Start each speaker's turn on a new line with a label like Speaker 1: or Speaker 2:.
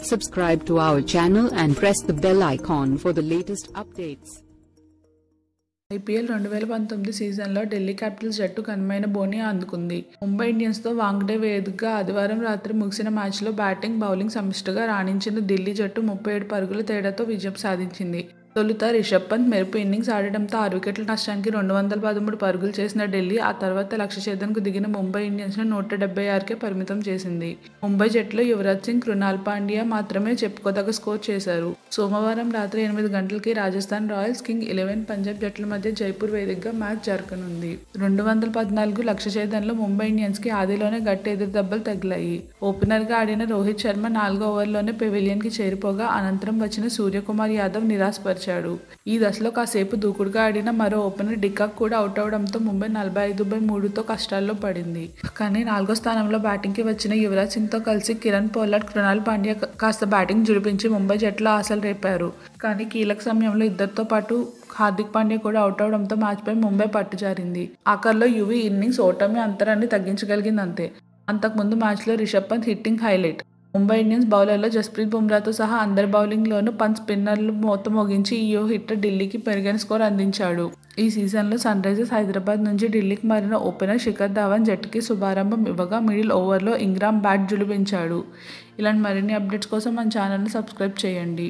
Speaker 1: Subscribe to our channel and press the bell icon for the latest updates.
Speaker 2: IPL 2019 సీజన్లో Delhi Capitals జట్టు ఘనమైన బోని అందుకుంది. ముంబై ఇండియన్స్తో వాంఖడే వేదికగా ఆదివారం రాత్రి ముగిసిన మ్యాచ్లో బ్యాటింగ్, బౌలింగ్ సమిష్టిగా రాణించిన ఢిల్లీ జట్టు 37 పరుగుల తేడాతో విజయం సాధించింది. తొలుత రిషబ్ పంత్ మెరుపు ఇన్నింగ్స్ ఆడడంతో 6 వికెట్ల నష్టానికి 213 పరుగులు చేసిన ఢిల్లీ ఆ తర్వాత లక్ష్య ఛేదనకు దిగిన ముంబై ఇండియన్స్ను 176కే పరిమితం చేసింది. ముంబై జట్టులో యువరాజ్ సింగ్, కృణాల్ పాండ్యా మాత్రమే చెప్పుకోదగ్గ స్కోర్ చేశారు. సోమవారం రాత్రి 8 గంటలకి రాజస్థాన్ రాయల్స్, కింగ్ 11 పంజాబ్ జట్ల మధ్య జైపూర్ వేదికగా మ్యాచ్ జరగనుంది. 214 లక్ష్య ఛేదనలో ముంబై ఇండియన్స్కి ఆదిలోనే గట్టి ఎదురుదెబ్బలు తగిలాయి. ఓపెనర్గా ఆడిన రోహిత్ శర్మ 4వ ఓవర్లోనే పెవిలియన్కి చేరిపోగా అనంతరం వచ్చిన సూర్యకుమార్ యాదవ్ నిరాశపరిచాడు. ఈ దశలో కాసేపు దూకుడుగా ఆడిన మరో ఓపెనర్ డికాక్ కూడా అవుట్ అవడంతో ముంబై 45/3తో కష్టాల్లో పడింది. కానీ 4వ స్థానంలో బ్యాటింగ్కి వచ్చిన యువరాజ్ సింగ్తో కలిసి కిరణ్ పోలార్డ్, కృణాల్ పాండ్యా కాస్త బ్యాటింగ్ జుడిపించి ముంబై జట్టులో ఆశలు రేపారు. కానీ కీలక సమయంలో ఇద్దరితో పాటు హార్దిక్ పాండ్యా కూడా అవుట్ అవడంతో మ్యాచ్పై ముంబై పట్టుజారింది. ఆఖర్లో యువీ ఇన్నింగ్స్ ఓటమి అంతరాన్ని తగ్గించగలిగిందంతే. అంతకుముందు మ్యాచ్లో Rishabh Pant hitting highlight. Mumbai Indians బౌలర్లో జస్ప్రీత్ బుమ్రాతో సహా అందరి బౌలింగ్లోనూ పంత్ స్పిన్నర్లు మోత మోగించి ఈ హిట్టర్ ఢిల్లీకి పెరుగైన స్కోర్ అందించాడు. ఈ సీజన్లో సన్ రైజర్స్ హైదరాబాద్ నుంచి ఢిల్లీకి మారిన ఓపెనర్ శిఖర్ ధవన్ జట్టుకి శుభారంభం ఇవ్వగా మిడిల్ ఓవర్లో ఇంగ్రామ్ బ్యాట్ జులిపించాడు. ఇలాంటి మరిన్ని అప్డేట్స్ కోసం మన ఛానల్ని సబ్స్క్రైబ్ చేయండి.